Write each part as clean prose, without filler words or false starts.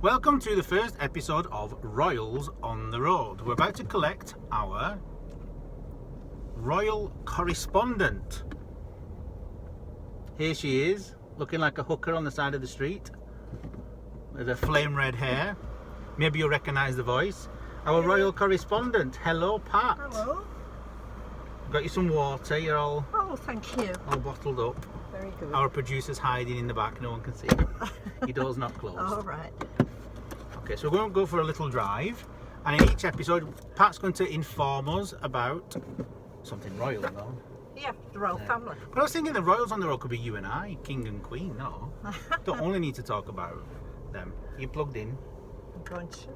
Welcome to the first episode of Royals on the Road. We're about to collect our royal correspondent. Here she is, looking like a hooker on the side of the street with her flame red hair. Maybe you'll recognise the voice. Our royal correspondent. Hello, Pat. Hello. Got you some water. You're all thank you. all bottled up. Very good. Our producer's hiding in the back. No one can see. Your door's not closed. All right. Okay, so we're going to go for a little drive, and in each episode, Pat's going to inform us about something royal, though. Yeah, the royal family. But I was thinking the royals on the road could be you and I, king and queen. No, don't only need to talk about them. You plugged in? I'm going to.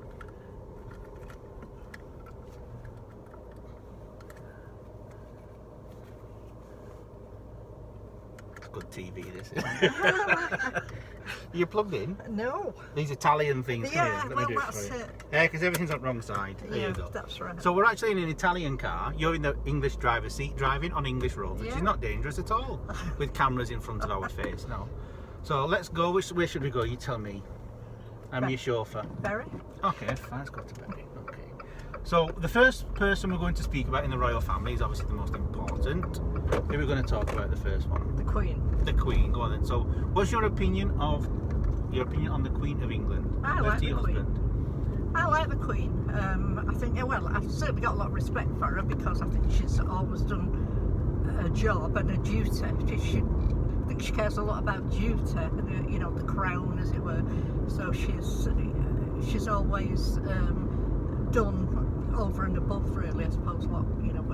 Good TV, this is. You plugged in? No. These Italian things. Yeah, Let me well, do it that's for you. it. Yeah, because everything's on the wrong side. There Yeah, you go. that's right. So we're actually in an Italian car. You're in the English driver's seat, driving on English roads, which Yeah. is not dangerous at all, with cameras in front of our face. No. So let's go. Where should we go? You tell me. I'm your chauffeur. Berry? Okay, fine. Let's go to Berry. Okay. So the first person we're going to speak about in the royal family is obviously the most important. Who are we going to talk about? The first one. The Queen. The Queen. Go on then. So, what's your opinion on the Queen of England? I like to your the Queen. husband? I like the Queen. I think, well, I've certainly got a lot of respect for her because I think she's always done a job and a duty. I think she cares a lot about duty, the crown, as it were. So she's always done over and above, really, I suppose, what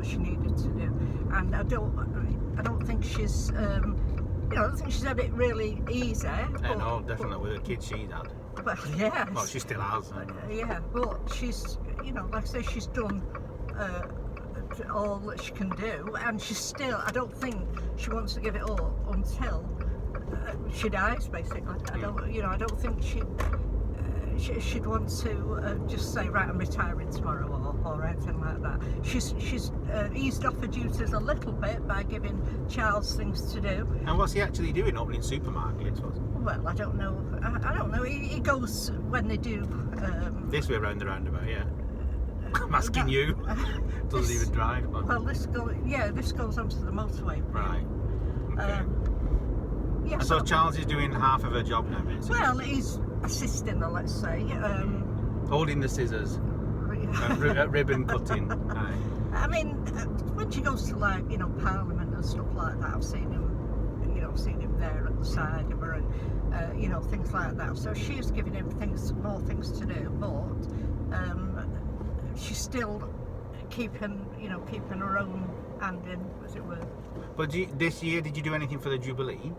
she needed to do. And I don't think she's I don't think she's had it really easy. No, definitely with the kids she's had. Well, yeah. Well, she still has. Yeah, but she's, like I say, she's done all that she can do, and she's still. I don't think she wants to give it all until she dies. Basically, I don't think she'd want to just say, right, I'm retiring tomorrow or anything like that. She's eased off her duties a little bit by giving Charles things to do. And what's he actually doing? Opening supermarkets? Well, I don't know. I don't know. He goes when they do. This way round the roundabout, yeah. I'm asking you. Doesn't even drive. But... Well, this goes onto the motorway. Right. Okay. Yeah. So Charles is doing half of her job now, basically. Well, he's assisting her, let's say. Holding the scissors. Ribbon cutting. Right. I mean, when she goes to Parliament and stuff like that, I've seen him there at the side of her, and things like that. So she's giving him more things to do, but she's still keeping her own hand in, as it were. But this year, did you do anything for the Jubilee?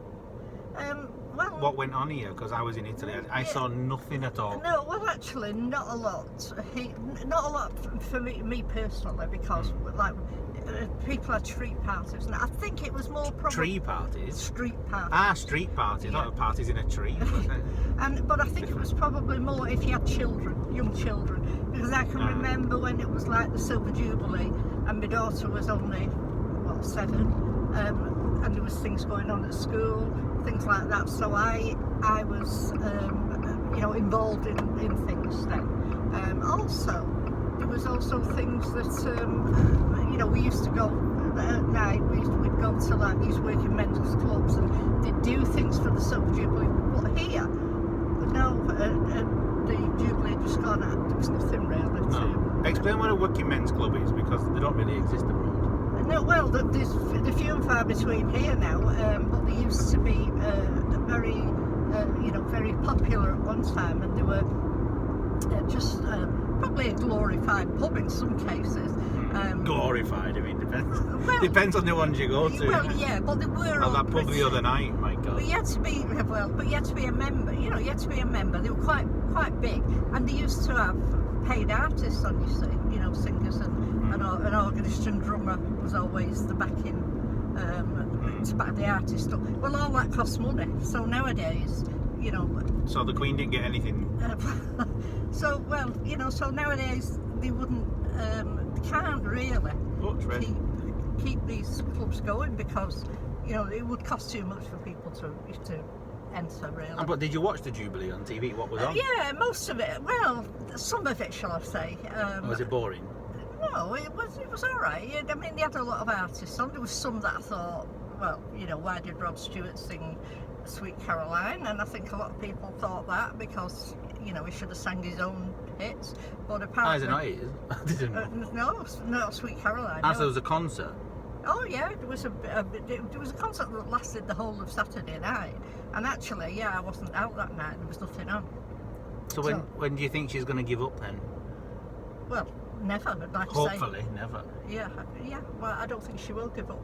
Well, what went on here? Because I was in Italy, I saw nothing at all. No, well, actually, not a lot. Not a lot for me personally, because people had street parties, and I think it was more probably tree parties. Street parties. Ah, street parties, Yeah. not parties in a tree. But I think it was probably more if you had young children, because I can remember when it was like the Silver Jubilee, and my daughter was only 7, and there was things going on at school, things like that. So I was involved in things then. Also, there was also things that we used to go at night. We'd go to like these working men's clubs and they'd do things for the Silver Jubilee. But here, no, the Jubilee had just gone out. There was nothing really to. Explain what a working men's club is, because they don't really exist abroad. No, well, there's few and far between here now, but they used to be very popular at one time, and they were just probably a glorified pub in some cases. Glorified, I mean, depends on the ones you go to. Well, yeah, but they were. Well, that pub the other night, my God. But you had to be a member. You had to be a member. They were quite big, and they used to have paid artists on, you see, singers and an organist and drummer was always the backing to back the artist up. Well, all that costs money. So nowadays, So the Queen didn't get anything. So nowadays they wouldn't, they can't really keep these clubs going because it would cost too much for people to enter really. But did you watch the Jubilee on TV? What was on? Yeah, most of it. Well, some of it, shall I say. Was it boring? No, it was all right. I mean, they had a lot of artists on. There was some that I thought, well, you know, why did Rod Stewart sing Sweet Caroline? And I think a lot of people thought that because, you know, he should have sang his own hits. But apparently... is it not his? I didn't know. No, Sweet Caroline. So there was a concert? Oh yeah, there was a concert that lasted the whole of Saturday night. And actually, yeah, I wasn't out that night. There was nothing on. So when do you think she's going to give up then? Well, never. I'd like Hopefully, to say. never. Yeah. Well, I don't think she will give up.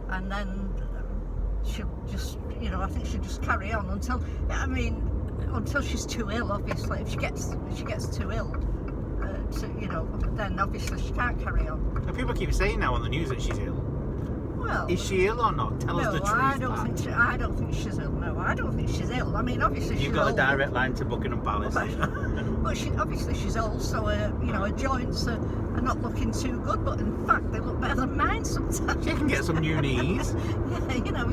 And then she'll just, you know, I think she'll just carry on until she's too ill. Obviously, if she gets too ill, you know, then obviously she can't carry on. And people keep saying now on the news that she's ill. Well, is she ill or not? Tell us the truth. I don't think she's ill. No, I don't think she's ill. I mean, obviously she's You've got old. a direct line to Buckingham Palace. But obviously she's old, so you know, her joints are not looking too good. But in fact, they look better than mine sometimes. She can get some new knees. Yeah, you know,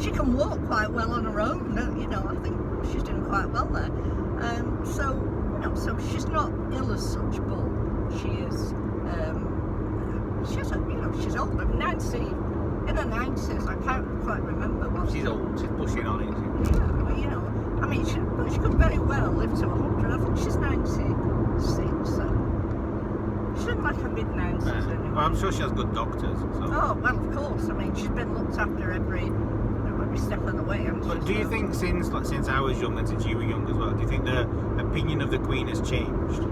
she can walk quite well on her own. You know, I think she's doing quite well there. So you know, so she's not ill as such, but she is. She's old. I'm 90, in her 90s. I can't quite remember what. She's old. She's pushing on it. Yeah, but you know, I mean, she could very well live to 100. I think she's 96. So she's in like her mid-90s anyway. Well, I'm sure she has good doctors. So. Oh well, of course. I mean, she's been looked after every step of the way. But do you think since I was young and since you were young as well, do you think the opinion of the Queen has changed?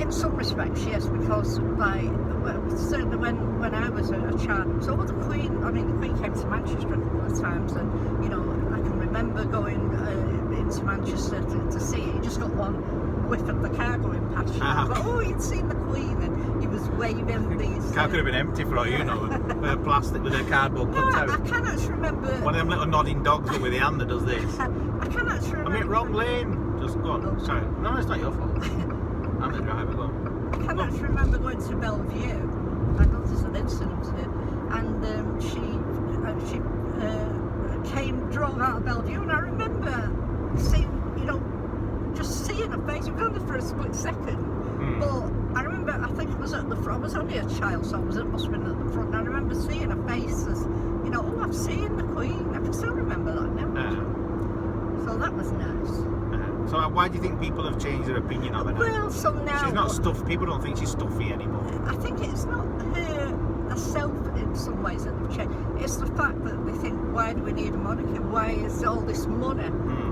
In some respects, yes, because certainly when I was a child, so the Queen, I mean, the Queen came to Manchester a couple of times, and you know, I can remember going into Manchester to see it. You just got one whiff of the car going past you. But, you'd seen the Queen, and he was waving these. The car could have been empty for all you know, with a plastic, with a cardboard cutout. I can't actually remember. One of them little nodding dogs with the hand that does this. I can't actually remember. I mean, wrong lane. Just go on. Oh, sorry. No, it's not your fault. I'm the driver. Go on. I can actually remember going to Bellevue. I know there's an incident in it, and she drove out of Bellevue, and I remember seeing, you know, just seeing her face. It was only for a split second, but I remember, I think it was at the front. I was only a child, so it must have been at the front. And I remember seeing her face as, you know, oh, I've seen the Queen. I can still remember that now. So that was nice. So why do you think people have changed their opinion of her now? Well, so now... She's not stuffed. People don't think she's stuffy anymore. I think it's not her herself in some ways that they've changed. It's the fact that they think, why do we need a monarchy? Why is all this money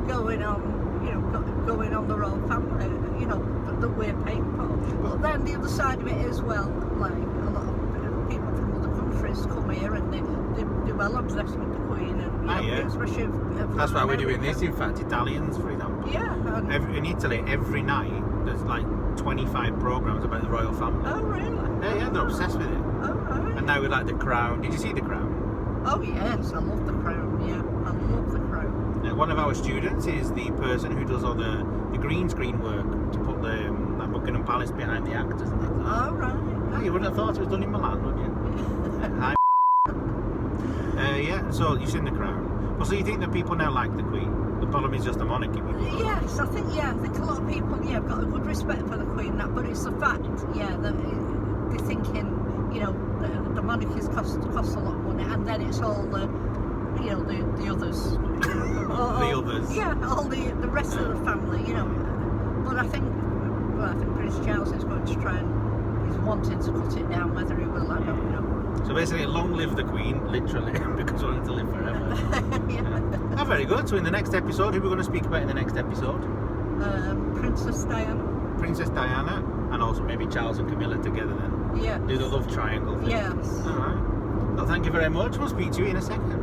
going on, you know, going on the royal family, you know, that we're paying for? But then the other side of it is, well, like a lot of people from other countries come here and they're well obsessed with the Queen, and especially that's why we're doing this. In fact, Italians, for example. Yeah. In Italy, every night there's like 25 programs about the royal family. Oh really? Yeah, they're obsessed with it. Oh right. And now we like The Crown. Did you see The Crown? Oh yes, I love The Crown. Yeah, I love The Crown. One of our students is the person who does all the green screen work to put the Buckingham Palace behind the actors and things like that. Oh right. Yeah, you wouldn't have thought it was done in Milan, would you? Hi. Yeah, so you've seen The Crown. Well, so you think that people now like the Queen? The problem is just the monarchy. Yes, I think a lot of people have got a good respect for the Queen, but it's the fact, that they're thinking, you know, the monarchies cost a lot of money, and then it's all the, you know, the others. The others. Yeah, all the rest of the family, you know. But I think Prince Charles is going to try and he's wanting to cut it down. Whether he will, I don't know. So basically, long live the Queen, literally, because we want to live forever. Oh, very good. So in the next episode, who are we going to speak about in the next episode? Princess Diana. Princess Diana, and also maybe Charles and Camilla together then. Yeah. Do the love triangle thing. Yes. All right. Well, thank you very much. We'll speak to you in a second.